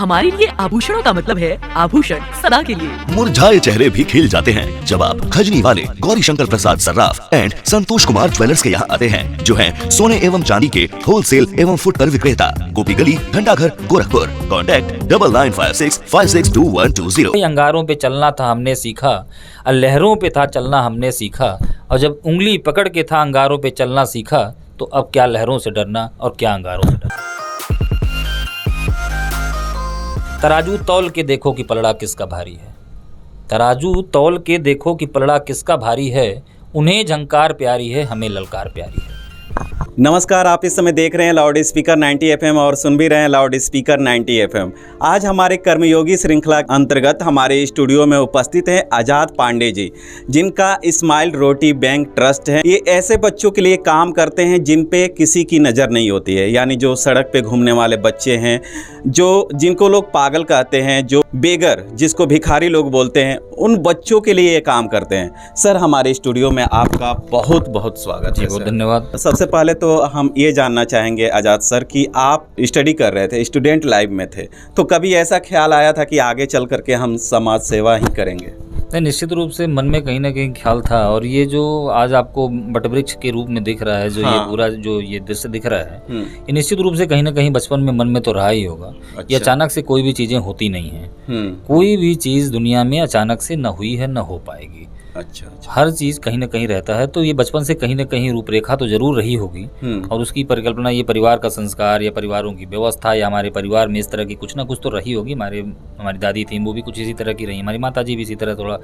हमारे लिए आभूषणों का मतलब है आभूषण सदा के लिए। मुरझाए चेहरे भी खिल जाते हैं जब आप खजनी वाले गौरी शंकर प्रसाद सर्राफ एंड संतोष कुमार ज्वेलर्स के यहाँ आते हैं, जो हैं सोने एवं चांदी के होलसेल एवं फुटकर विक्रेता, गोपी गली, घंटाघर, गोरखपुर। कॉन्टैक्ट 9956562120। अंगारों पे चलना था हमने सीखा, और लहरों पे था चलना हमने सीखा, और जब उंगली पकड़ के था अंगारों पे चलना सीखा, तो अब क्या लहरों से डरना और क्या अंगारों से डरना। तराजू तौल के देखो कि पलड़ा किसका भारी है, तराजू तौल के देखो कि पलड़ा किसका भारी है, उन्हें झंकार प्यारी है, हमें ललकार प्यारी है। नमस्कार, आप इस समय देख रहे हैं लाउड स्पीकर 90 FM और सुन भी रहे हैं लाउड स्पीकर 90 FM। आज हमारे कर्मयोगी श्रृंखला अंतर्गत हमारे स्टूडियो में उपस्थित हैं आज़ाद पांडे जी, जिनका स्माइल रोटी बैंक ट्रस्ट है। ये ऐसे बच्चों के लिए काम करते हैं जिन पे किसी की नज़र नहीं होती है, यानी जो सड़क पे घूमने वाले बच्चे हैं, जिनको लोग पागल कहते हैं, जो बेगर जिसको भिखारी लोग बोलते हैं, उन बच्चों के लिए ये काम करते हैं। सर, हमारे स्टूडियो में आपका बहुत बहुत स्वागत है। बहुत धन्यवाद। सबसे पहले तो हम ये जानना चाहेंगे आज़ाद सर कि आप स्टडी कर रहे थे, स्टूडेंट लाइफ में थे, तो कभी ऐसा ख्याल आया था कि आगे चल करके हम समाज सेवा ही करेंगे? नहीं, निश्चित रूप से मन में कहीं ना कहीं ख्याल था, और ये जो आज आपको बटवृक्ष के रूप में दिख रहा है, जो ये पूरा जो ये दृश्य दिख रहा है, ये निश्चित रूप से कहीं ना कहीं बचपन में मन में तो रहा ही होगा। ये अचानक से कोई भी चीज़ें होती नहीं हैं, कोई भी चीज़ दुनिया में अचानक से न हुई है न हो पाएगी। अच्छा। हर चीज़ कहीं ना कहीं रहता है, तो ये बचपन से कहीं ना कहीं रूपरेखा तो जरूर रही होगी, और उसकी परिकल्पना ये परिवार का संस्कार या परिवारों की व्यवस्था या हमारे परिवार में इस तरह की कुछ ना कुछ तो रही होगी। हमारी दादी थी, वो भी कुछ इसी तरह की रही, हमारी माता जी भी इसी तरह थोड़ा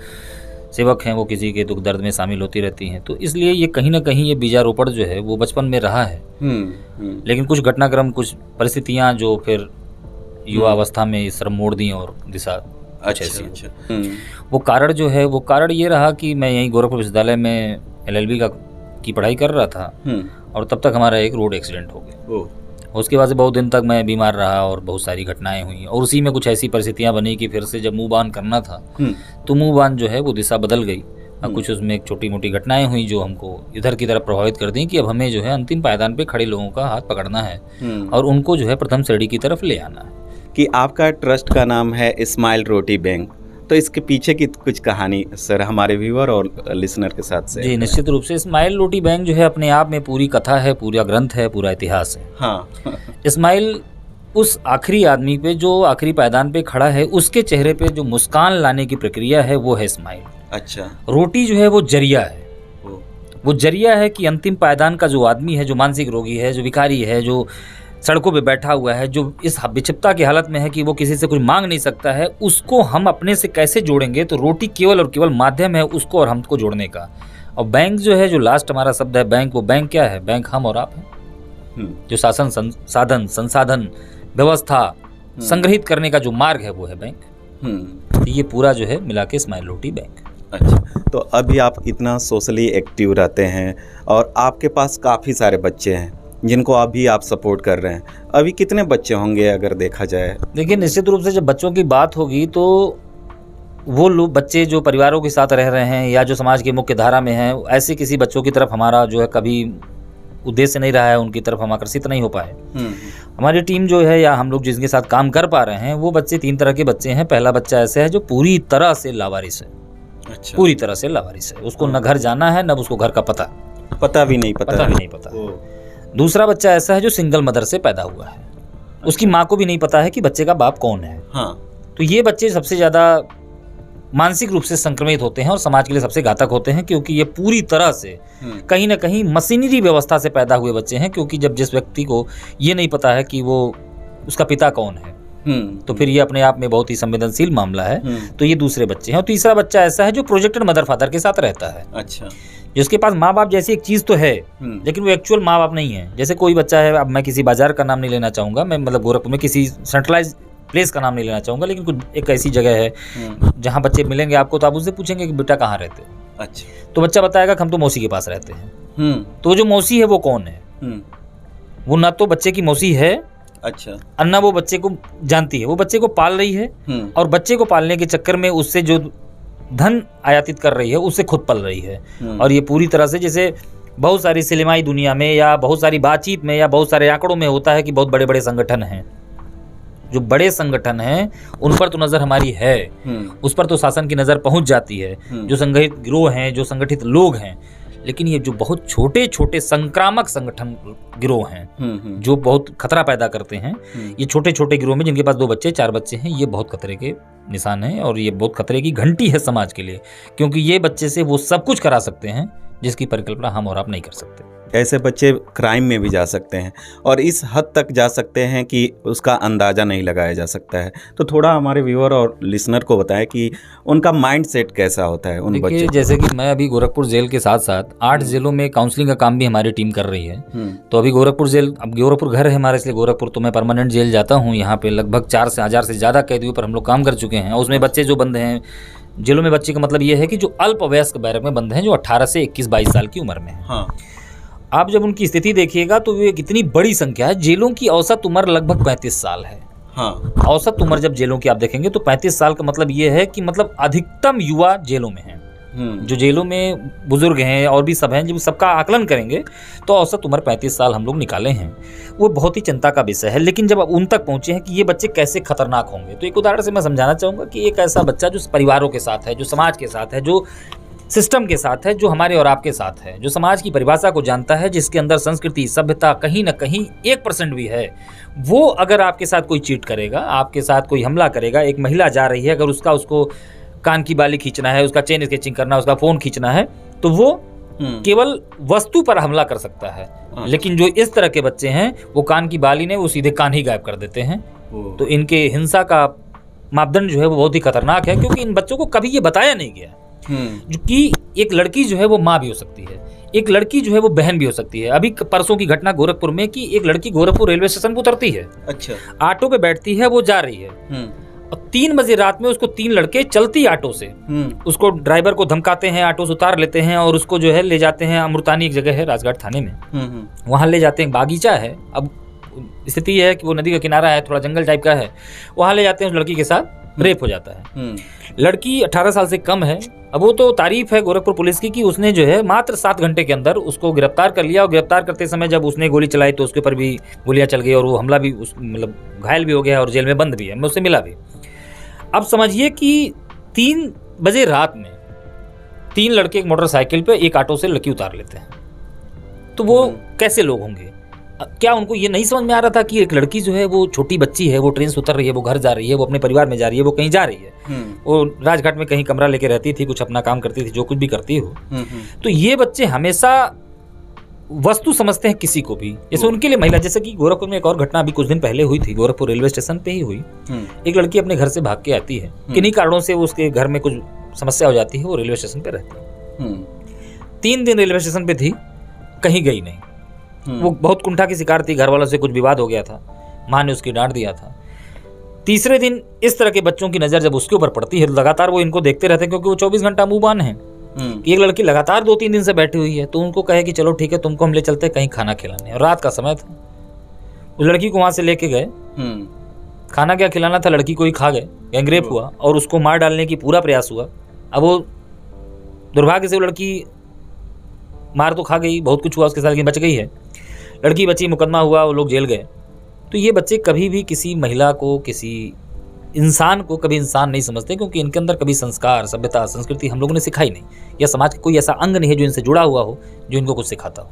सेवक हैं, वो किसी के दुख दर्द में शामिल होती रहती हैं, तो इसलिए ये कहीं ना कहीं ये बीजारोपण जो है वो बचपन में रहा है। लेकिन कुछ घटनाक्रम, कुछ परिस्थितियाँ जो फिर युवा अवस्था में इस तरह मोड़ दी और दिशा। अच्छा। वो कारण जो है, वो कारण ये रहा कि मैं यहीं गोरखपुर विश्वविद्यालय में LLB की पढ़ाई कर रहा था, और तब तक हमारा एक रोड एक्सीडेंट हो गया। उसके बाद से बहुत दिन तक मैं बीमार रहा और बहुत सारी घटनाएं हुई, और उसी में कुछ ऐसी परिस्थितियां बनी कि फिर से जब मुँह बांध करना था तो मुँह बांध जो है वो दिशा बदल गई, और कुछ उसमें एक छोटी मोटी घटनाएं हुई जो हमको इधर की तरफ प्रभावित कर दी कि अब हमें जो है अंतिम पायदान पे खड़े लोगों का हाथ पकड़ना है और उनको जो है प्रथम श्रेणी की तरफ ले आना है। कि आपका ट्रस्ट का नाम है स्माइल रोटी बैंक, तो इसके पीछे की कुछ कहानी सर हमारे व्यूअर और लिसनर के साथ से। जी, निश्चित रूप से स्माइल रोटी बैंक जो है अपने आप में पूरी कथा है, पूरा ग्रंथ है, पूरा इतिहास है। हाँ। स्माइल उस आखिरी आदमी पे जो आखिरी पायदान पे खड़ा है, उसके चेहरे पे जो मुस्कान लाने की प्रक्रिया है वो है स्माइल। अच्छा। रोटी जो है वो जरिया है, वो जरिया है कि अंतिम पायदान का जो आदमी है, जो मानसिक रोगी है, जो भिखारी है, जो सड़कों पे बैठा हुआ है, जो इस विक्षिप्तता की हालत में है कि वो किसी से कुछ मांग नहीं सकता है, उसको हम अपने से कैसे जोड़ेंगे। तो रोटी केवल और केवल माध्यम है उसको और हमको जोड़ने का। और बैंक जो है, जो लास्ट हमारा शब्द है बैंक, वो बैंक क्या है? बैंक हम और आप हैं। जो शासन, साधन, संसाधन, व्यवस्था संग्रहित करने का जो मार्ग है वो है बैंक। तो ये पूरा जो है मिला के स्माइल रोटी बैंक। अच्छा, तो अभी आप इतना सोशली एक्टिव रहते हैं और आपके पास काफ़ी सारे बच्चे हैं जिनको अभी आप सपोर्ट कर रहे हैं, अभी कितने बच्चे होंगे अगर देखा जाए? देखिए, निश्चित रूप से जब बच्चों की बात होगी तो वो लोग बच्चे जो परिवारों के साथ रह रहे हैं या जो समाज की मुख्य धारा में हैं, ऐसे किसी बच्चों की तरफ हमारा जो है कभी उद्देश्य नहीं रहा है, उनकी तरफ हम आकर्षित नहीं हो पाए। हमारी टीम जो है या हम लोग जिनके साथ काम कर पा रहे हैं, वो बच्चे 3 तरह के बच्चे हैं। पहला बच्चा ऐसा है जो पूरी तरह से लावारिस है। अच्छा। पूरी तरह से लावारिस है, उसको न घर जाना है, न उसको घर का पता भी नहीं पता। दूसरा बच्चा ऐसा है जो सिंगल मदर से पैदा हुआ है, उसकी माँ को भी नहीं पता है कि बच्चे का बाप कौन है। तो ये बच्चे सबसे ज़्यादा मानसिक रूप से संक्रमित होते हैं और समाज के लिए सबसे घातक होते हैं, क्योंकि ये पूरी तरह से कहीं ना कहीं मशीनरी व्यवस्था से पैदा हुए बच्चे हैं। क्योंकि जब जिस व्यक्ति को ये नहीं पता है कि वो उसका पिता कौन है, तो फिर ये अपने आप में बहुत ही संवेदनशील मामला है। तो ये दूसरे बच्चे हैं। और तीसरा बच्चा ऐसा है जो प्रोजेक्टेड मदर फादर के साथ रहता है। अच्छा। जिसके पास माँ बाप जैसी एक चीज़ तो है, लेकिन वो एक्चुअल माँ बाप नहीं है। जैसे कोई बच्चा है, अब मैं किसी बाजार का नाम नहीं लेना चाहूँगा, मैं मतलब गोरखपुर में किसी सेंट्रलाइज प्लेस का नाम नहीं लेना चाहूँगा, लेकिन कुछ एक ऐसी जगह है जहाँ बच्चे मिलेंगे आपको, तो आप उससे पूछेंगे कि बेटा कहाँ रहते हो। अच्छा। तो बच्चा बताएगा कि हम तो मौसी के पास रहते हैं। तो जो मौसी है वो कौन है? वो ना तो बच्चे की मौसी है, अच्छा, अन्ना वो बच्चे को जानती है, वो बच्चे को पाल रही है, और बच्चे को पालने के चक्कर में उससे जो धन आयातित कर रही है उससे खुद पल रही है। और ये पूरी तरह से जैसे बहुत सारी सिनेमाई दुनिया में या बहुत सारी बातचीत में या बहुत सारे आंकड़ों में होता है कि बहुत बड़े बड़े संगठन हैं, जो बड़े संगठन हैं उन पर तो नज़र हमारी है, उस पर तो शासन की नज़र पहुंच जाती है, जो संगठित गिरोह हैं, जो संगठित लोग हैं। लेकिन ये जो बहुत छोटे छोटे संक्रामक संगठन गिरोह हैं जो बहुत खतरा पैदा करते हैं, ये छोटे छोटे गिरोह में जिनके पास 2 बच्चे 4 बच्चे हैं, ये बहुत खतरे के निशान हैं और ये बहुत खतरे की घंटी है समाज के लिए, क्योंकि ये बच्चे से वो सब कुछ करा सकते हैं जिसकी परिकल्पना हम और आप नहीं कर सकते। ऐसे बच्चे क्राइम में भी जा सकते हैं और इस हद तक जा सकते हैं कि उसका अंदाज़ा नहीं लगाया जा सकता है। तो थोड़ा हमारे व्यूअर और लिसनर को बताएं कि उनका माइंड सेट कैसा होता है उन बच्चों। जैसे कि मैं अभी गोरखपुर जेल के साथ साथ 8 जेलों में काउंसलिंग का काम भी हमारी टीम कर रही है। तो अभी गोरखपुर जेल, अब गोरखपुर घर है हमारा, इसलिए गोरखपुर तो मैं परमानेंट जेल जाता हूँ। यहाँ पे लगभग 4,000 से ज़्यादा कैदियों पर हम लोग काम कर चुके हैं। उसमें बच्चे जो बंद हैं जेलों में, बच्चे का मतलब ये है कि जो अल्पवयस्क बैरक में बंद हैं, जो 18 से 21-22 साल की उम्र में है। हाँ। आप जब उनकी स्थिति देखिएगा तो ये कितनी बड़ी संख्या है। जेलों की औसत उम्र लगभग 35 साल है। हाँ। औसत उम्र जब जेलों की आप देखेंगे तो 35 साल का मतलब ये है कि मतलब अधिकतम युवा जेलों में हैं। जो जेलों में बुजुर्ग हैं और भी सब हैं, जब सबका आकलन करेंगे तो औसत उम्र 35 साल हम लोग निकाले हैं। वो बहुत ही चिंता का विषय है। लेकिन जब आप उन तक पहुंचे हैं कि ये बच्चे कैसे खतरनाक होंगे, तो एक उदाहरण से मैं समझाना चाहूँगा कि एक ऐसा बच्चा जो परिवारों के साथ है, जो समाज के साथ है, जो सिस्टम के साथ है, जो हमारे और आपके साथ है, जो समाज की परिभाषा को जानता है, जिसके अंदर संस्कृति सभ्यता कहीं ना कहीं 1% भी है, वो अगर आपके साथ कोई चीट करेगा, आपके साथ कोई हमला करेगा, एक महिला जा रही है, अगर उसको कान की बाली खींचना है, उसका चेन स्केचिंग करना है, उसका फ़ोन खींचना है, तो वो केवल वस्तु पर हमला कर सकता है। लेकिन जो इस तरह के बच्चे हैं, वो कान की बाली ने वो सीधे कान ही गायब कर देते हैं। तो इनके हिंसा का मापदंड जो है वो बहुत ही खतरनाक है, क्योंकि इन बच्चों को कभी ये बताया नहीं गया जो कि एक लड़की जो है वो माँ भी हो सकती है, एक लड़की जो है वो बहन भी हो सकती है। अभी परसों की घटना गोरखपुर में कि एक लड़की गोरखपुर रेलवे स्टेशन पर उतरती है, अच्छा, ऑटो पे बैठती है, वो जा रही है और 3 बजे रात में उसको 3 लड़के चलती ऑटो से उसको, ड्राइवर को धमकाते हैं, ऑटो से उतार लेते हैं और उसको जो है ले जाते हैं अमृतानी, एक जगह है राजघाट थाने में, वहाँ ले जाते हैं। बागीचा है, अब स्थिति है कि वो नदी का किनारा है, थोड़ा जंगल टाइप का है, वहाँ ले जाते हैं। उस लड़की के साथ रेप हो जाता है। लड़की 18 साल से कम है। अब वो तो तारीफ है गोरखपुर पुलिस की कि उसने जो है मात्र 7 घंटे के अंदर उसको गिरफ्तार कर लिया और गिरफ्तार करते समय जब उसने गोली चलाई तो उसके ऊपर भी गोलियां चल गई और वो हमला भी, मतलब घायल भी हो गया और जेल में बंद भी है। मैं उससे मिला भी। अब समझिए कि 3 बजे रात में 3 लड़के एक मोटरसाइकिल पे एक ऑटो से लड़की उतार लेते हैं, तो वो कैसे लोग होंगे? क्या उनको ये नहीं समझ में आ रहा था कि एक लड़की जो है वो छोटी बच्ची है, वो ट्रेन से उतर रही है, वो घर जा रही है, वो अपने परिवार में जा रही है, वो कहीं जा रही है, वो राजघाट में कहीं कमरा लेके रहती थी, कुछ अपना काम करती थी, जो कुछ भी करती हो। तो ये बच्चे हमेशा वस्तु समझते हैं किसी को भी, जैसे उनके लिए महिला, जैसे कि गोरखपुर में एक और घटना अभी कुछ दिन पहले हुई थी, गोरखपुर रेलवे स्टेशन पे ही हुई। एक लड़की अपने घर से भाग के आती है, किन्हीं कारणों से उसके घर में कुछ समस्या हो जाती है, वो रेलवे स्टेशन पे रहती है। 3 दिन रेलवे स्टेशन पे थी, कहीं गई नहीं। वो बहुत कुंठा की शिकार थी, घर वालों से कुछ विवाद हो गया था, माँ ने उसकी डांट दिया था। तीसरे दिन इस तरह के बच्चों की नज़र जब उसके ऊपर पड़ती है तो लगातार वो इनको देखते रहते हैं, क्योंकि वो 24 घंटा मुंह बान है। एक लड़की लगातार 2-3 दिन से बैठी हुई है, तो उनको कहे कि चलो ठीक है, तुमको हम ले चलते हैं कहीं खाना खिलाने। और रात का समय था, उस लड़की को वहाँ से लेके गए, खाना क्या खिलाना था, लड़की को ही खा गए, गैंगरेप हुआ और उसको मार डालने की पूरा प्रयास हुआ। अब वो दुर्भाग्य से वो लड़की मार तो खा गई, बहुत कुछ हुआ उसके साथ, लेकिन बच गई है। लड़की बची, मुकदमा हुआ, वो लोग जेल गए। तो ये बच्चे कभी भी किसी महिला को, किसी इंसान को कभी इंसान नहीं समझते, क्योंकि इनके अंदर कभी संस्कार, सभ्यता, संस्कृति हम लोगों ने सिखाई नहीं, या समाज का कोई ऐसा अंग नहीं है जो इनसे जुड़ा हुआ हो, जो इनको कुछ सिखाता हो।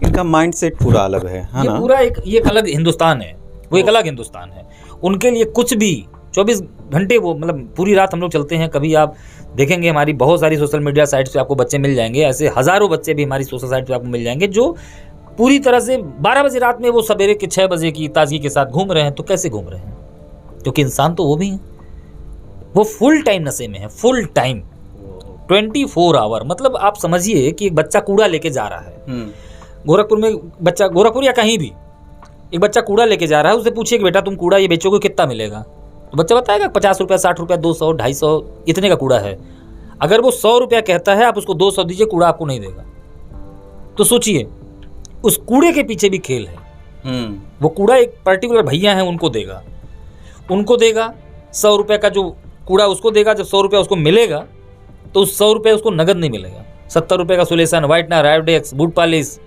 इनका माइंड सेट पूरा अलग है ना? पूरा एक अलग हिंदुस्तान है, वो एक अलग हिंदुस्तान है। उनके लिए कुछ भी 24 घंटे वो, मतलब पूरी रात हम लोग चलते हैं। कभी आप देखेंगे हमारी बहुत सारी सोशल मीडिया साइट्स पे आपको बच्चे मिल जाएंगे, ऐसे हज़ारों बच्चे भी हमारी सोशल साइट पे आपको मिल जाएंगे जो पूरी तरह से 12 बजे रात में वो सवेरे के 6 बजे की ताजगी के साथ घूम रहे हैं। तो कैसे घूम रहे हैं? क्योंकि इंसान तो वो भी हैं, वो फुल टाइम नशे में है, फुल टाइम 24 आवर। मतलब आप समझिए कि एक बच्चा कूड़ा लेके जा रहा है गोरखपुर में, बच्चा गोरखपुर या कहीं भी एक बच्चा कूड़ा लेके जा रहा है, उससे पूछिए कि बेटा तुम कूड़ा ये बेचोगे कितना मिलेगा, तो बच्चा बताएगा 50 रुपया, 60 रुपया, 200, 250 इतने का कूड़ा है। अगर वो 100 रुपया कहता है, आप उसको 200 दीजिए, कूड़ा आपको नहीं देगा। तो सोचिए उस कूड़े के पीछे भी खेल है। वो कूड़ा एक पर्टिकुलर भैया है, उनको देगा 100 रुपये का जो कूड़ा उसको देगा। जब 100 रुपया उसको मिलेगा तो उस 100 रुपये उसको नगद नहीं मिलेगा, 70 रुपये का solution, whitener, Iodex, boot polish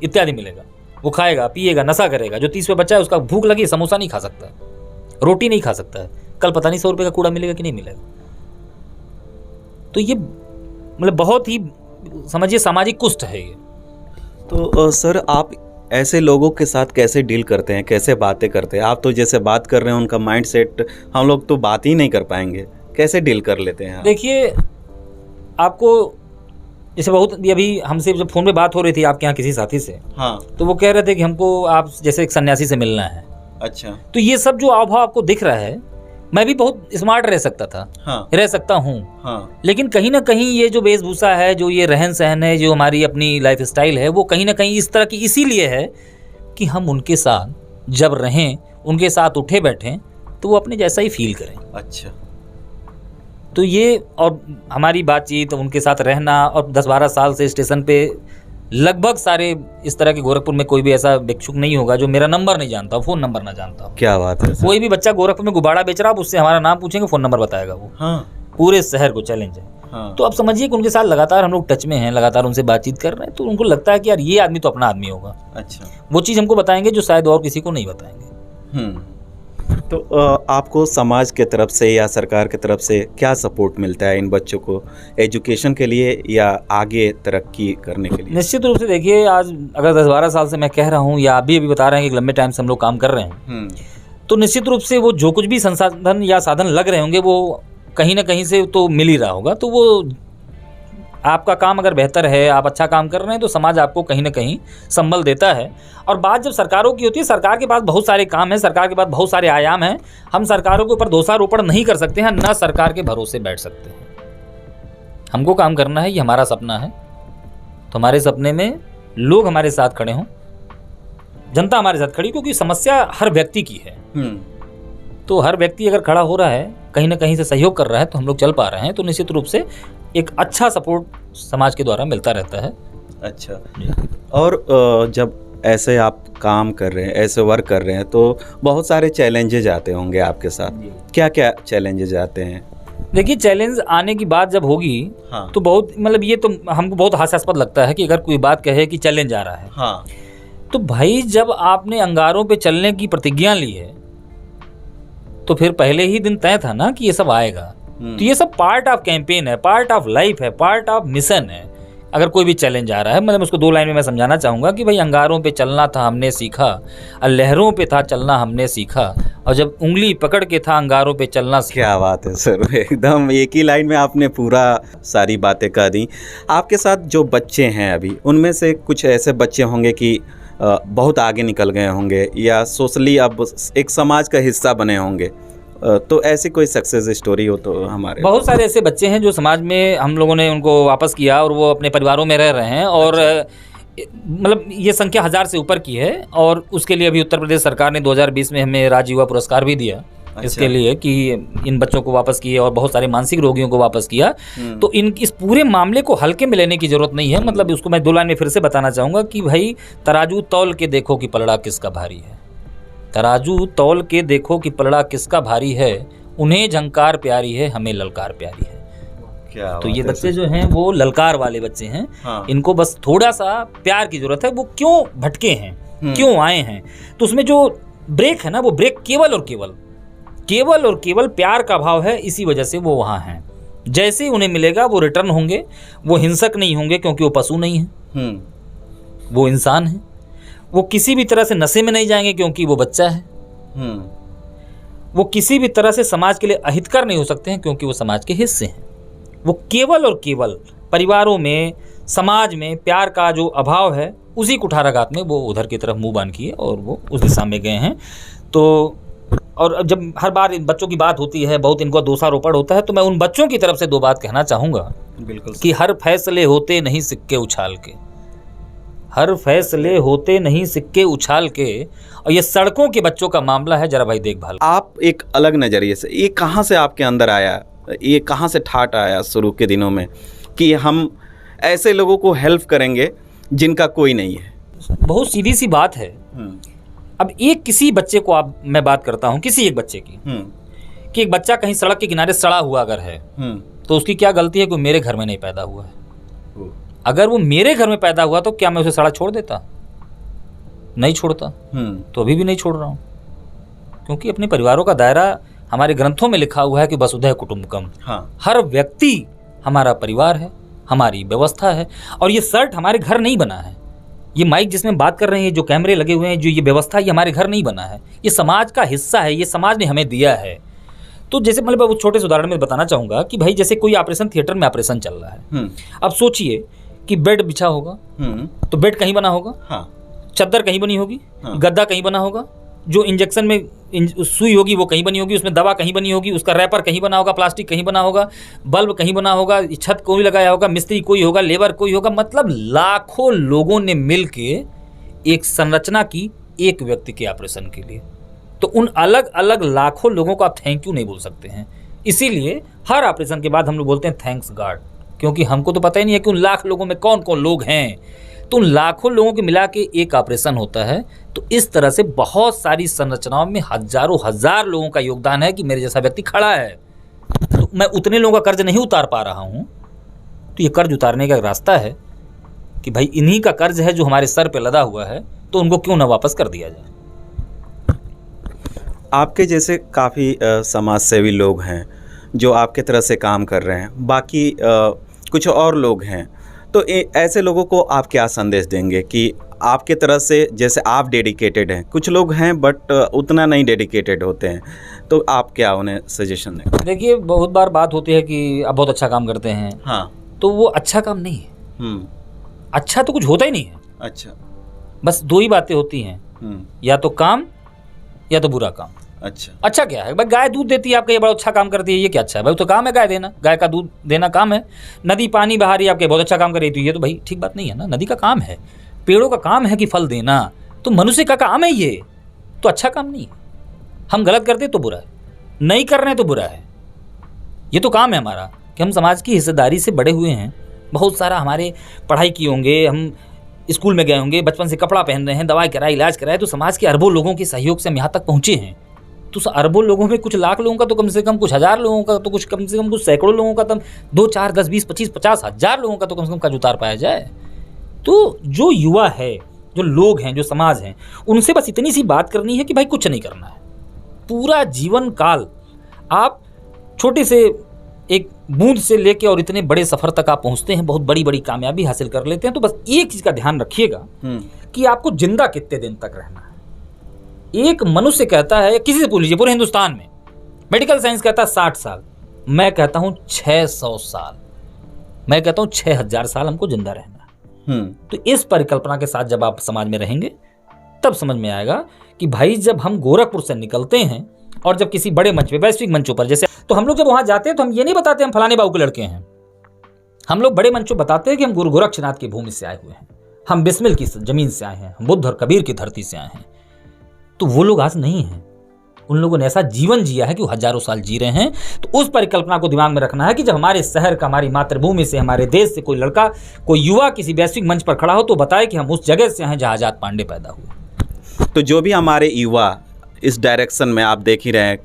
इत्यादि मिलेगा। वो खाएगा, पिएगा, नशा करेगा। जो 30 रुपये बच्चा है उसका भूख लगी, समोसा नहीं खा सकता, रोटी नहीं खा सकता है, कल पता नहीं 100 रुपये का कूड़ा मिलेगा कि नहीं मिलेगा। तो ये मतलब बहुत ही समझिए सामाजिक कुष्ठ है ये। तो सर आप ऐसे लोगों के साथ कैसे डील करते हैं, कैसे बातें करते हैं? आप तो जैसे बात कर रहे हैं उनका माइंड सेट, हम लोग तो बात ही नहीं कर पाएंगे, कैसे डील कर लेते हैं आप? देखिए आपको जैसे बहुत अभी हमसे जब फ़ोन पे बात हो रही थी आपके यहाँ किसी साथी से, हाँ, तो वो कह रहे थे कि हमको आप जैसे एक सन्यासी से मिलना है। अच्छा, तो ये सब जो हाव भाव आपको दिख रहा है, मैं भी बहुत स्मार्ट रह सकता था, हाँ, रह सकता हूँ, हाँ, लेकिन कहीं ना कहीं ये जो वेशभूषा है, जो ये रहन सहन है, जो हमारी अपनी लाइफ स्टाइल है, वो कहीं ना कहीं इस तरह की इसीलिए है कि हम उनके साथ जब रहें, उनके साथ उठे बैठें, तो वो अपने जैसा ही फील करें। अच्छा, तो ये और हमारी बातचीत, उनके साथ रहना, और 10-12 साल से स्टेशन पे लगभग सारे इस तरह के गोरखपुर में कोई भी ऐसा भिक्षुक नहीं होगा जो मेरा नंबर नहीं जानता हो, फ़ोन नंबर ना जानता हो। क्या बात है सर। कोई भी बच्चा गोरखपुर में गुब्बारा बेच रहा, आप उससे हमारा नाम पूछेंगे, फ़ोन नंबर बताएगा वो। हाँ, पूरे शहर को चैलेंज है। हाँ, तो आप समझिए कि उनके साथ लगातार हम लोग टच में हैं, लगातार उनसे बातचीत कर रहे हैं, तो उनको लगता है कि यार ये आदमी तो अपना आदमी होगा। अच्छा, वो चीज़ हमको बताएंगे जो शायद और किसी को नहीं बताएंगे। तो आपको समाज के तरफ से या सरकार की तरफ से क्या सपोर्ट मिलता है इन बच्चों को एजुकेशन के लिए या आगे तरक्की करने के लिए? निश्चित रूप से देखिए, आज अगर 10-12 साल से मैं कह रहा हूँ या अभी बता रहे हैं कि लंबे टाइम से हम लोग काम कर रहे हैं, तो निश्चित रूप से वो जो कुछ भी संसाधन या साधन लग रहे होंगे वो कहीं ना कहीं से तो मिल ही रहा होगा। तो वो आपका काम अगर बेहतर है, आप अच्छा काम कर रहे हैं, तो समाज आपको कहीं ना कहीं संबल देता है। और बात जब सरकारों की होती है, सरकार के पास बहुत सारे काम हैं, सरकार के पास बहुत सारे आयाम हैं। हम सरकारों के ऊपर दोषारोपण नहीं कर सकते हैं, ना सरकार के भरोसे बैठ सकते हैं। हमको काम करना है, ये हमारा सपना है। तो हमारे सपने में लोग हमारे साथ खड़े हों, जनता हमारे साथ खड़ी, क्योंकि समस्या हर व्यक्ति की है। तो हर व्यक्ति अगर खड़ा हो रहा है, कहीं ना कहीं से सहयोग कर रहा है, तो हम लोग चल पा रहे हैं। तो निश्चित रूप से एक अच्छा सपोर्ट समाज के द्वारा मिलता रहता है। अच्छा, और जब ऐसे आप काम कर रहे हैं, ऐसे वर्क कर रहे हैं, तो बहुत सारे चैलेंजेज आते होंगे आपके साथ। क्या क्या चैलेंजेज आते हैं? देखिए, चैलेंज आने की बात जब होगी, हाँ, तो बहुत मतलब ये तो हमको बहुत हास्यास्पद लगता है कि अगर कोई बात कहे कि चैलेंज आ रहा है, हाँ, तो भाई जब आपने अंगारों पे चलने की प्रतिज्ञा ली है, तो फिर पहले ही दिन तय था ना कि ये सब आएगा। तो ये सब पार्ट ऑफ कैंपेन है, पार्ट ऑफ लाइफ है, पार्ट ऑफ मिशन है। अगर कोई भी चैलेंज आ रहा है, मतलब उसको 2 लाइन में मैं समझाना चाहूँगा कि भाई अंगारों पे चलना था हमने सीखा, और लहरों पे था चलना हमने सीखा, और जब उंगली पकड़ के था अंगारों पे चलना सीखा। क्या बात है सर, एकदम एक ही लाइन में आपने पूरा सारी बातें कह दी। आपके साथ जो बच्चे हैं अभी, उनमें से कुछ ऐसे बच्चे होंगे कि बहुत आगे निकल गए होंगे या सोशली अब एक समाज का हिस्सा बने होंगे, तो ऐसी कोई सक्सेस स्टोरी हो तो हमारे? बहुत सारे ऐसे बच्चे हैं जो समाज में हम लोगों ने उनको वापस किया और वो अपने परिवारों में रह रहे हैं, और मतलब ये संख्या 1000 से ऊपर की है। और उसके लिए अभी उत्तर प्रदेश सरकार ने 2020 में हमें राज्य युवा पुरस्कार भी दिया। अच्छा। इसके लिए कि इन बच्चों को वापस किए और बहुत सारे मानसिक रोगियों को वापस किया। तो इस पूरे मामले को हल्के में लेने की जरूरत नहीं है। मतलब उसको मैं 2 लाइन में फिर से बताना चाहूँगा कि भाई तराजू तौल के देखो कि पलड़ा किसका भारी है, तराजू तौल के देखो कि पलड़ा किसका भारी है, उन्हें झंकार प्यारी है, हमें ललकार प्यारी है। क्या तो ये बच्चे जो हैं वो ललकार वाले बच्चे हैं। हाँ। इनको बस थोड़ा सा प्यार की जरूरत है। वो क्यों भटके हैं, क्यों आए हैं, तो उसमें जो ब्रेक है ना, वो ब्रेक केवल और केवल प्यार का भाव है। इसी वजह से वो वहाँ हैं। जैसे ही उन्हें मिलेगा वो रिटर्न होंगे। वो हिंसक नहीं होंगे क्योंकि वो पशु नहीं है, वो इंसान है। वो किसी भी तरह से नशे में नहीं जाएंगे क्योंकि वो बच्चा है। वो किसी भी तरह से समाज के लिए अहितकर नहीं हो सकते हैं क्योंकि वो समाज के हिस्से हैं। वो केवल और केवल परिवारों में, समाज में प्यार का जो अभाव है, उसी कुठाराघात में वो उधर की तरफ मुंह बांध किए और वो उस दिशा में गए हैं। तो और जब हर बार इन बच्चों की बात होती है, बहुत इनको दोषारोपण होता है, तो मैं उन बच्चों की तरफ से 2 बात कहना चाहूँगा। बिल्कुल कि हर फैसले होते नहीं सिक्के उछाल के, हर फैसले होते नहीं सिक्के उछाल के। और ये सड़कों के बच्चों का मामला है, जरा भाई देखभाल। आप एक अलग नज़रिए से, ये कहाँ से आपके अंदर आया, ये कहाँ से ठाट आया शुरू के दिनों में कि हम ऐसे लोगों को हेल्प करेंगे जिनका कोई नहीं है? बहुत सीधी सी बात है। अब किसी बच्चे को मैं बात करता हूँ, किसी एक बच्चे की, कि एक बच्चा कहीं सड़क के किनारे सड़ा हुआ अगर है, तो उसकी क्या गलती है कि मेरे घर में नहीं पैदा हुआ है। अगर वो मेरे घर में पैदा हुआ तो क्या मैं उसे सड़ा छोड़ देता? नहीं छोड़ता। तो अभी भी नहीं छोड़ रहा हूँ। क्योंकि अपने परिवारों का दायरा हमारे ग्रंथों में लिखा हुआ है कि वसुधैव कुटुंबकम। हाँ। हर व्यक्ति हमारा परिवार है, हमारी व्यवस्था है। और ये शर्ट हमारे घर नहीं बना है, ये माइक जिसमें बात कर रहे हैं, जो कैमरे लगे हुए हैं, जो ये व्यवस्था, ये हमारे घर नहीं बना है, ये समाज का हिस्सा है, ये समाज ने हमें दिया है। तो जैसे मतलब वो छोटे से उदाहरण में बताना चाहूँगा कि भाई जैसे कोई ऑपरेशन थिएटर में ऑपरेशन चल रहा है, अब सोचिए कि बेड बिछा होगा, तो बेड कहीं बना होगा, चादर कहीं बनी होगी, गद्दा कहीं बना होगा, जो इंजेक्शन में सुई होगी वो कहीं बनी होगी, उसमें दवा कहीं बनी होगी, उसका रैपर कहीं बना होगा, प्लास्टिक कहीं बना होगा, बल्ब कहीं बना होगा, छत कोई लगाया होगा, मिस्त्री कोई होगा, लेबर कोई होगा। मतलब लाखों लोगों ने मिल के एक संरचना की एक व्यक्ति के ऑपरेशन के लिए। तो उन अलग अलग लाखों लोगों को आप थैंक यू नहीं बोल सकते हैं। इसीलिए हर ऑपरेशन के बाद हम लोग बोलते हैं थैंक्स गॉड, क्योंकि हमको तो पता ही नहीं है कि उन लाख लोगों में कौन कौन लोग हैं। तो उन लाखों लोगों के मिला के एक ऑपरेशन होता है। तो इस तरह से बहुत सारी संरचनाओं में हजारों हजार लोगों का योगदान है कि मेरे जैसा व्यक्ति खड़ा है। तो मैं उतने लोगों का कर्ज नहीं उतार पा रहा हूँ, तो ये कर्ज उतारने का रास्ता है कि भाई इन्हीं का कर्ज है जो हमारे सर पे लदा हुआ है, तो उनको क्यों ना वापस कर दिया जाए। आपके जैसे काफ़ी समाजसेवी लोग हैं जो आपके तरह से काम कर रहे हैं, बाकी कुछ और लोग हैं, तो ऐसे लोगों को आप क्या संदेश देंगे कि आपके तरह से, जैसे आप डेडिकेटेड हैं, कुछ लोग हैं बट उतना नहीं डेडिकेटेड होते हैं, तो आप क्या उन्हें सजेशन देंगे? देखिए, बहुत बार बात होती है कि आप बहुत अच्छा काम करते हैं। हाँ। तो वो अच्छा काम नहीं है। अच्छा तो कुछ होता ही नहीं है। अच्छा। बस दो ही बातें होती हैं, या तो काम या तो बुरा काम। अच्छा क्या है भाई? गाय दूध देती है, आपका ये बड़ा अच्छा काम करती है, ये क्या अच्छा है भाई? तो काम है गाय देना, गाय का दूध देना काम है। नदी पानी बहा रही है, आपके बहुत अच्छा काम कर रही है, तो ये तो भाई ठीक बात नहीं है ना। नदी का काम है, पेड़ों का काम है कि फल देना, तो मनुष्य का काम है ये, तो अच्छा काम नहीं है। हम गलत करते तो बुरा है, नहीं कर रहे हैं तो बुरा है। ये तो काम है हमारा कि हम समाज की हिस्सेदारी से बड़े हुए हैं। बहुत सारा हमारे पढ़ाई किए होंगे, हम स्कूल में गए होंगे, बचपन से कपड़ा पहन रहे हैं, दवाई कराए, इलाज कराए, तो समाज के अरबों लोगों के सहयोग से हम यहाँ तक पहुँचे हैं। तो उस अरबों लोगों में कुछ लाख लोगों का तो कम से कम, कुछ हज़ार लोगों का तो कुछ कम से कम, कुछ सैकड़ों लोगों का तो 2, 4, 10, 20, 25, 50 हज़ार लोगों का तो कम से कम कर्ज उतार पाया जाए। तो जो युवा है, जो लोग हैं, जो समाज हैं, उनसे बस इतनी सी बात करनी है कि भाई कुछ नहीं करना है। पूरा जीवन काल आप छोटे से एक बूंद से लेके और इतने बड़े सफ़र तक आप पहुँचते हैं, बहुत बड़ी बड़ी कामयाबी हासिल कर लेते हैं। तो बस एक चीज़ का ध्यान रखिएगा कि आपको जिंदा कितने दिन तक रहना है। एक मनुष्य कहता है, किसी से पूछ लीजिए पूरे हिंदुस्तान में, मेडिकल साइंस कहता है 60 साल, मैं कहता हूँ 600 साल, मैं कहता हूँ 6000 साल हमको जिंदा रहना है। तो इस परिकल्पना के साथ जब आप समाज में रहेंगे, तब समझ में आएगा कि भाई जब हम गोरखपुर से निकलते हैं और जब किसी बड़े मंच पे, वैश्विक मंचों पर, जैसे तो हम लोग जब वहां जाते हैं तो हम ये नहीं बताते हम फलाने बाबू के लड़के हैं। हम लोग बड़े मंचों बताते हैं कि हम गुरु गोरक्षनाथ की भूमि से आए हुए हैं, हम बिस्मिल की जमीन से आए हैं, हम बुद्ध और कबीर की धरती से आए हैं। तो वो लोग आज नहीं हैं, उन लोगों ने ऐसा जीवन जिया है कि वो हजारों साल जी रहे हैं। तो उस परिकल्पना को दिमाग में रखना है कि जब हमारे शहर का, हमारी मातृभूमि से, हमारे देश से कोई लड़का, कोई युवा किसी वैश्विक मंच पर खड़ा हो तो बताए कि हम उस जगह से हैं जहाँ आजाद पांडे पैदा हुए। तो जो भी हमारे युवा इस डायरेक्शन में, आप देख ही रहे हैं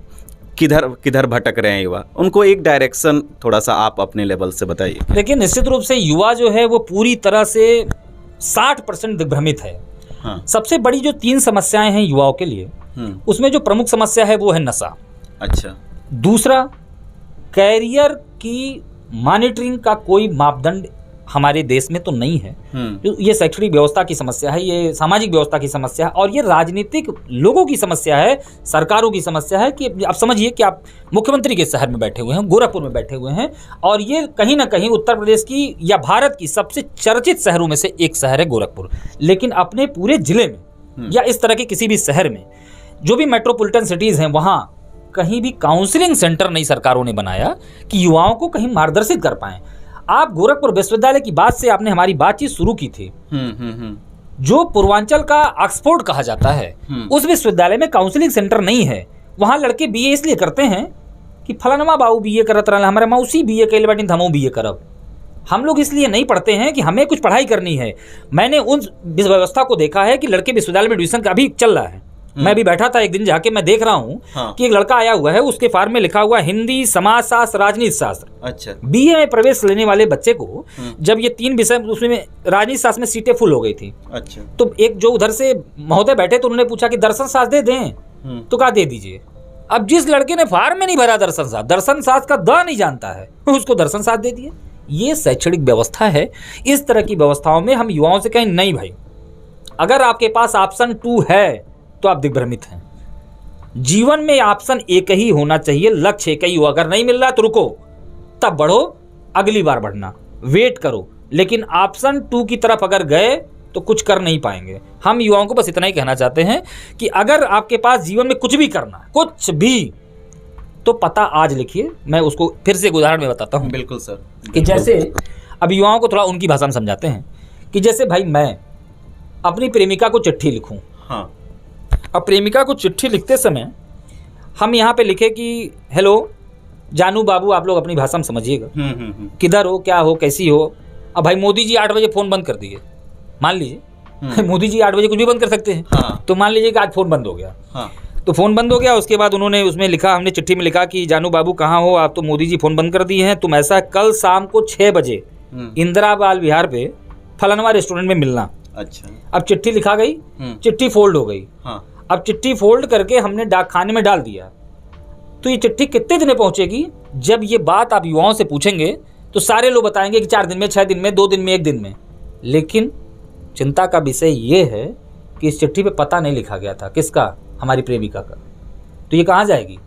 किधर किधर भटक रहे हैं युवा, उनको एक डायरेक्शन थोड़ा सा आप अपने लेवल से बताइए। देखिए, निश्चित रूप से युवा जो है वो पूरी तरह से 60% दिग्भ्रमित है। हाँ। सबसे बड़ी जो 3 समस्याएं हैं युवाओं के लिए, उसमें जो प्रमुख समस्या है वो है नशा। अच्छा। दूसरा, कैरियर की मॉनिटरिंग का कोई मापदंड हमारे देश में तो नहीं है। ये शैक्षणिक व्यवस्था की समस्या है, ये सामाजिक व्यवस्था की समस्या है, और ये राजनीतिक लोगों की समस्या है, सरकारों की समस्या है। कि आप समझिए कि आप मुख्यमंत्री के शहर में बैठे हुए हैं, गोरखपुर में बैठे हुए हैं, और ये कहीं ना कहीं उत्तर प्रदेश की या भारत की सबसे चर्चित शहरों में से एक शहर है गोरखपुर। लेकिन अपने पूरे जिले में या इस तरह के किसी भी शहर में, जो भी मेट्रोपॉलिटन सिटीज़ हैं, वहाँ कहीं भी काउंसलिंग सेंटर नहीं सरकारों ने बनाया कि युवाओं को कहीं मार्गदर्शित कर पाएं। आप गोरखपुर विश्वविद्यालय की बात से आपने हमारी बातचीत शुरू की थी। जो पूर्वांचल का ऑक्सफोर्ड कहा जाता है, उस विश्वविद्यालय में काउंसलिंग सेंटर नहीं है। वहां लड़के बीए इसलिए करते हैं कि फलानमा बाबू बीए करत रहा, हमारे मौसी बीए कैले बाटी, हमो बीए करब। हम लोग इसलिए नहीं पढ़ते हैं कि हमें कुछ पढ़ाई करनी है। मैंने उन व्यवस्था को देखा है कि लड़के विश्वविद्यालय में एडमिशन का अभी चल रहा है। मैं भी बैठा था एक दिन, जाके मैं देख रहा हूँ कि एक लड़का आया हुआ है, उसके फार्म में लिखा हुआ हिंदी, समाज शास्त्र, राजनीति शास्त्र। अच्छा। बीए में प्रवेश लेने वाले बच्चे को जब ये 3 विषय, उसमें राजनीति शास्त्र में सीटें फुल हो गई थी। अच्छा। तो एक जो उधर से महोदय बैठे तो उन्होंने पूछा कि दर्शन शास्त्र दे दें, तो कहा दे दीजिए। अब जिस लड़के ने फार्म में नहीं भरा दर्शन शास्त्र का द नहीं जानता है, उसको दर्शन शास्त्र दे दिए। ये शैक्षणिक व्यवस्था है। इस तरह की व्यवस्थाओं में हम युवाओं से कहें नहीं भाई, अगर आपके पास ऑप्शन 2 है तो आप दिग्भ्रमित हैं। जीवन में ऑप्शन एक ही होना चाहिए, लक्ष्य एक ही हो। अगर नहीं मिल रहा तो रुको, तब बढ़ो, अगली बार बढ़ना, वेट करो। लेकिन ऑप्शन 2 की तरफ अगर गए तो कुछ कर नहीं पाएंगे। हम युवाओं को बस इतना ही कहना चाहते हैं कि अगर आपके पास जीवन में कुछ भी करना, कुछ भी, तो पता आज लिखिए। मैं उसको फिर से एक उदाहरण में बताता हूँ। बिल्कुल सर। कि जैसे अब युवाओं को थोड़ा उनकी भाषा में समझाते हैं कि जैसे भाई मैं अपनी प्रेमिका को चिट्ठी लिखूं। हाँ। अब प्रेमिका को चिट्ठी लिखते समय हम यहाँ पे लिखे कि हेलो जानू बाबू, आप लोग अपनी भाषा में समझिएगा, किधर हो, क्या हो, कैसी हो। अब भाई मोदी जी 8 बजे फ़ोन बंद कर दिए, मान लीजिए। मोदी जी 8 बजे कुछ भी बंद कर सकते हैं। हाँ। तो मान लीजिए कि आज फ़ोन बंद हो गया। हाँ। तो फ़ोन बंद हो गया। उसके बाद उन्होंने उसमें लिखा, हमने चिट्ठी में लिखा कि जानू बाबू कहाँ हो आप, तो मोदी जी फ़ोन बंद कर दिए हैं, तुम ऐसा कल शाम को 6 बजे इंदिरा बाल विहार पे फलनवा रेस्टोरेंट में मिलना। अच्छा। अब चिट्ठी लिखा गई, चिट्ठी फोल्ड हो गई। हाँ। अब चिट्ठी फोल्ड करके हमने डाकखाने में डाल दिया। तो ये चिट्ठी कितने दिन में पहुंचेगी? जब ये बात आप युवाओं से पूछेंगे तो सारे लोग बताएंगे कि 4 दिन में, 6 दिन में, 2 दिन में, 1 दिन में। लेकिन चिंता का विषय ये है कि इस चिट्ठी पे पता नहीं लिखा गया था। किसका? हमारी प्रेमिका का। तो ये कहाँ जाएगी?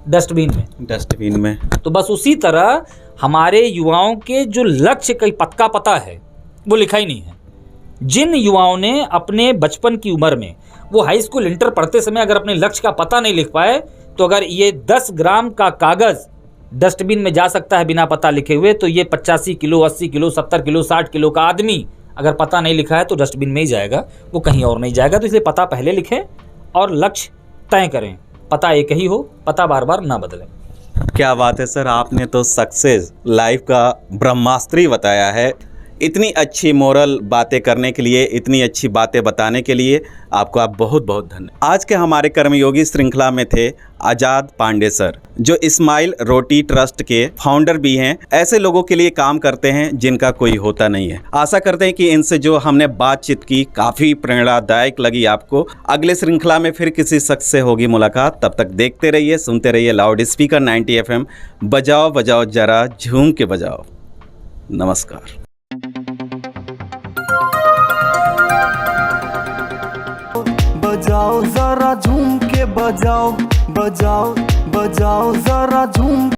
डस्टबिन में। डस्टबिन में। तो बस उसी तरह हमारे युवाओं के जो लक्ष्य का पक्का पता है वो लिखा ही नहीं है। जिन युवाओं ने अपने बचपन की उम्र में, वो हाई स्कूल इंटर पढ़ते समय अगर अपने लक्ष्य का पता नहीं लिख पाए, तो अगर ये 10 ग्राम का कागज़ डस्टबिन में जा सकता है बिना पता लिखे हुए, तो ये 85 किलो, 80 किलो, 70 किलो, 60 किलो का आदमी अगर पता नहीं लिखा है तो डस्टबिन में ही जाएगा, वो कहीं और नहीं जाएगा। तो इसलिए पता पहले लिखें और लक्ष्य तय करें। पता एक ही हो, पता बार बार ना बदलें। क्या बात है सर, आपने तो सक्सेस लाइफ का ब्रह्मास्त्र बताया है। इतनी अच्छी मोरल बातें करने के लिए, इतनी अच्छी बातें बताने के लिए आपको बहुत बहुत धन्यवाद। आज के हमारे कर्मयोगी श्रृंखला में थे आजाद पांडे सर, जो इस्माइल रोटी ट्रस्ट के फाउंडर भी हैं। ऐसे लोगों के लिए काम करते हैं जिनका कोई होता नहीं है। आशा करते हैं कि इनसे जो हमने बातचीत की काफ़ी प्रेरणादायक लगी आपको। अगले श्रृंखला में फिर किसी शख्स से होगी मुलाकात। तब तक देखते रहिए, सुनते रहिए लाउड स्पीकर 90 FM। बजाओ बजाओ जरा झूम के बजाओ। नमस्कार। बजाओ जरा झूम के बजाओ, बजाओ बजाओ जरा झूम